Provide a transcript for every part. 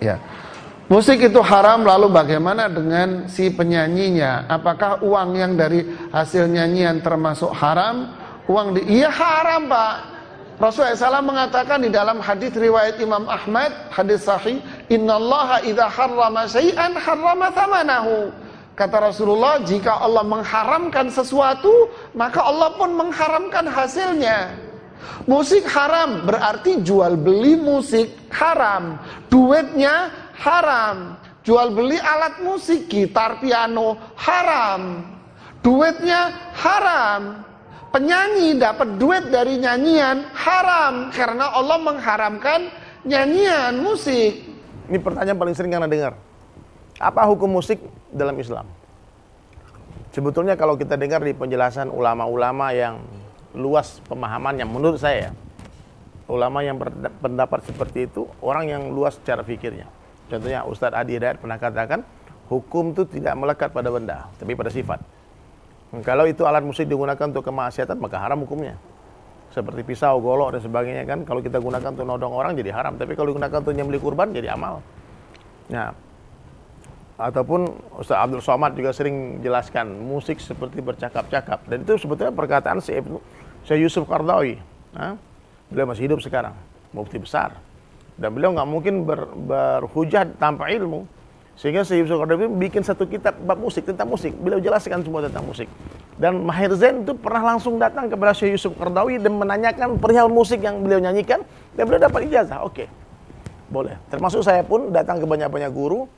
Ya. Musik itu haram, lalu bagaimana dengan si penyanyinya? Apakah uang yang dari hasil nyanyian termasuk haram? Iya haram, Pak. Rasulullah SAW mengatakan di dalam hadis riwayat Imam Ahmad, hadis sahih, innallaha idza harrama syai'an harrama thamanahu. Kata Rasulullah, jika Allah mengharamkan sesuatu, maka Allah pun mengharamkan hasilnya. Musik haram, berarti jual beli musik haram, duitnya haram. Jual beli alat musik, gitar, piano haram, duitnya haram. Penyanyi dapat duit dari nyanyian haram, karena Allah mengharamkan nyanyian musik. Ini pertanyaan paling sering Anda dengar. Apa hukum musik dalam Islam? Sebetulnya kalau kita dengar di penjelasan ulama-ulama yang luas pemahamannya, menurut saya, ulama yang berpendapat seperti itu, orang yang luas secara fikirnya. Contohnya Ustadz Adi Hidayat pernah katakan, hukum itu tidak melekat pada benda, tapi pada sifat. Kalau itu alat musik digunakan untuk kemaksiatan, maka haram hukumnya. Seperti pisau, golok, dan sebagainya kan, kalau kita gunakan untuk nodong orang jadi haram, tapi kalau digunakan untuk nyembelih kurban jadi amal. Nah, ataupun Ustaz Abdul Somad juga sering jelaskan musik seperti bercakap-cakap, dan itu sebetulnya perkataan Syekh Yusuf Qaradawi. Beliau masih hidup sekarang, mufti besar, dan beliau nggak mungkin berhujah tanpa ilmu, sehingga Syekh Yusuf Qaradawi bikin satu kitab bab musik, tentang musik. Beliau jelaskan semua tentang musik, dan Maher Zain itu pernah langsung datang kepada Syekh Yusuf Qaradawi dan menanyakan perihal musik yang beliau nyanyikan, dan beliau dapat ijazah. Oke, boleh. Termasuk saya pun datang ke banyak-banyak guru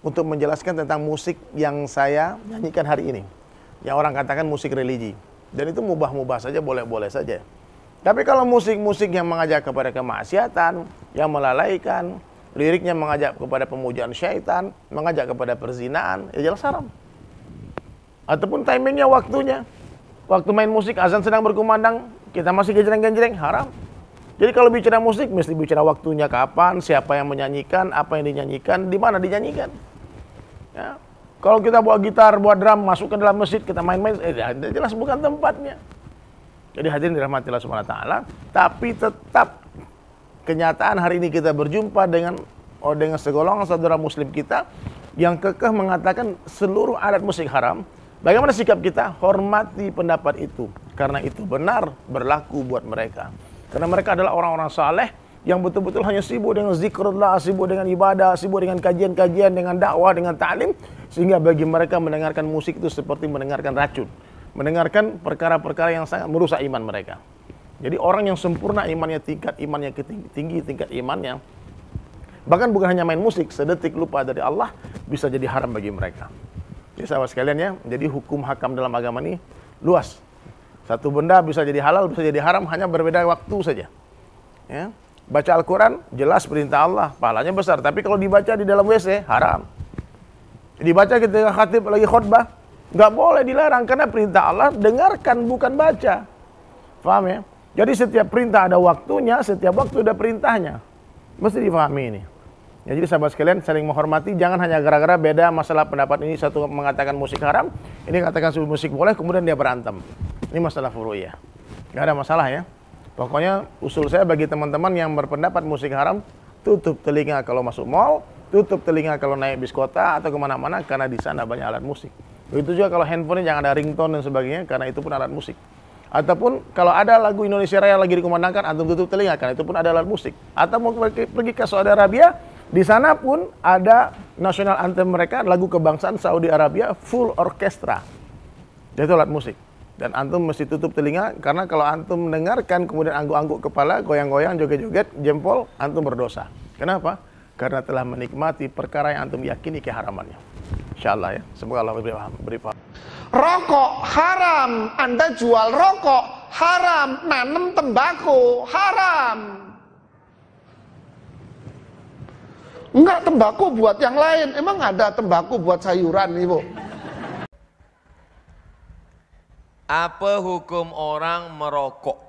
untuk menjelaskan tentang musik yang saya nyanyikan hari ini, yang orang katakan musik religi, dan itu mubah-mubah saja, boleh-boleh saja. Tapi kalau musik-musik yang mengajak kepada kemaksiatan, yang melalaikan, liriknya mengajak kepada pemujaan syaitan, mengajak kepada perzinaan, ya jelas haram. Ataupun timingnya, waktunya, waktu main musik azan sedang berkumandang, kita masih genjreng-genjreng, haram. Jadi kalau bicara musik, mesti bicara waktunya kapan, siapa yang menyanyikan, apa yang dinyanyikan, di mana dinyanyikan. Ya. Kalau kita bawa gitar, bawa drum, masuk ke dalam masjid, kita main-main, jelas bukan tempatnya. Jadi hadirin dirahmati Allah Subhanahu wa taala, tapi tetap kenyataan hari ini kita berjumpa dengan segolongan saudara muslim kita yang kekeh mengatakan seluruh alat musik haram. Bagaimana sikap kita? Hormati pendapat itu, karena itu benar berlaku buat mereka. Karena mereka adalah orang-orang saleh yang betul-betul hanya sibuk dengan zikrullah, sibuk dengan ibadah, sibuk dengan kajian-kajian, dengan dakwah, dengan ta'lim, sehingga bagi mereka mendengarkan musik itu seperti mendengarkan racun, mendengarkan perkara-perkara yang sangat merusak iman mereka. Jadi orang yang sempurna imannya, tingkat imannya tinggi, tingkat imannya, bahkan bukan hanya main musik, sedetik lupa dari Allah bisa jadi haram bagi mereka. Jadi sahabat sekalian ya, jadi hukum hakam dalam agama ini luas. Satu benda bisa jadi halal, bisa jadi haram, hanya berbeda waktu saja. Ya. Baca Al-Quran, jelas perintah Allah, pahalanya besar. Tapi kalau dibaca di dalam WC, haram. Dibaca ketika khatib lagi khutbah, nggak boleh, dilarang. Karena perintah Allah, dengarkan, bukan baca. Paham ya? Jadi setiap perintah ada waktunya, setiap waktu ada perintahnya. Mesti dipahami ini. Ya, jadi sahabat sekalian, saling menghormati, jangan hanya gara-gara beda masalah pendapat ini, satu mengatakan musik haram, ini katakan musik boleh, kemudian dia berantem. Ini masalah furu'iyah. Nggak ada masalah ya. Pokoknya usul saya bagi teman-teman yang berpendapat musik haram, tutup telinga kalau masuk mall, tutup telinga kalau naik bis kota atau kemana-mana, karena di sana banyak alat musik. Begitu juga kalau handphone jangan ada ringtone dan sebagainya, karena itu pun alat musik. Ataupun kalau ada lagu Indonesia Raya lagi dikumandangkan, antum tutup telinga, karena itu pun ada alat musik. Atau mau pergi ke Saudi Arabia, di sana pun ada national anthem mereka, lagu kebangsaan Saudi Arabia, full orkestra. Itu alat musik. Dan antum mesti tutup telinga, karena kalau antum mendengarkan kemudian angguk-angguk kepala, goyang-goyang, joget-joget, jempol, antum berdosa. Kenapa? Karena telah menikmati perkara yang antum yakini keharamannya. Insyaallah ya. Semoga Allah beri paham. Rokok haram, Anda jual rokok haram, nanem tembakau haram. Enggak, tembakau buat yang lain. Emang ada tembakau buat sayuran, Ibu? Apa hukum orang merokok?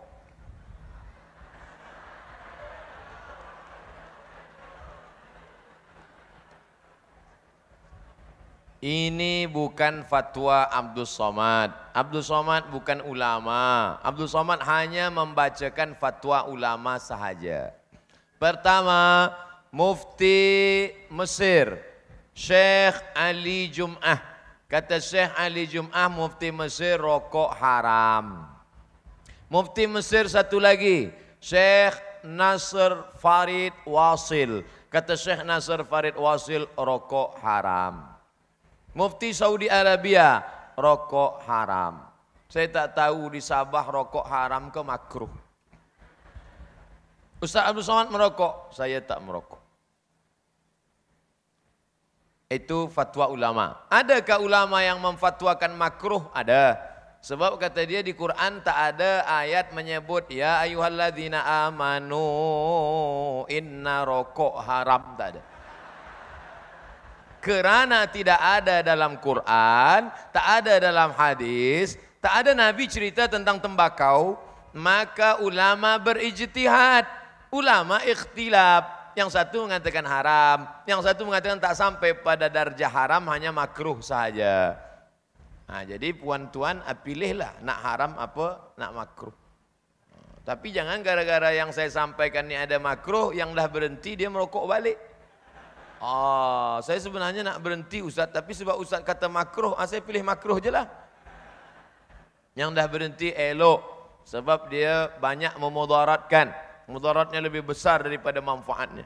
Ini bukan fatwa Abdul Somad. Abdul Somad bukan ulama. Abdul Somad hanya membacakan fatwa ulama sahaja. Pertama, Mufti Mesir, Syekh Ali Jum'ah. Kata Syekh Ali Jum'ah, Mufti Mesir rokok haram. Mufti Mesir satu lagi, Syekh Nasr Farid Wasil. Kata Syekh Nasr Farid Wasil, rokok haram. Mufti Saudi Arabia, rokok haram. Saya tak tahu di Sabah rokok haram ke makruh. Ustaz Abdul Somad merokok, saya tak merokok. Itu fatwa ulama. Adakah ulama yang memfatwakan makruh? Ada. Sebab kata dia di Quran tak ada ayat menyebut ya ayyuhalladzina amanu inna rokok haram, tak ada. Kerana tidak ada dalam Quran, tak ada dalam hadis, tak ada Nabi cerita tentang tembakau, maka ulama berijtihad, ulama ikhtilaf. Yang satu mengatakan haram, yang satu mengatakan tak sampai pada darjah haram, hanya makruh saja. Nah, jadi puan-tuan pilihlah nak haram apa nak makruh. Tapi jangan gara-gara yang saya sampaikan ni ada makruh, yang dah berhenti dia merokok balik. Saya sebenarnya nak berhenti Ustaz, tapi sebab Ustaz kata makruh, saya pilih makruh je lah. Yang dah berhenti elok, sebab dia banyak memudaratkan. Mudaratnya lebih besar daripada manfaatnya.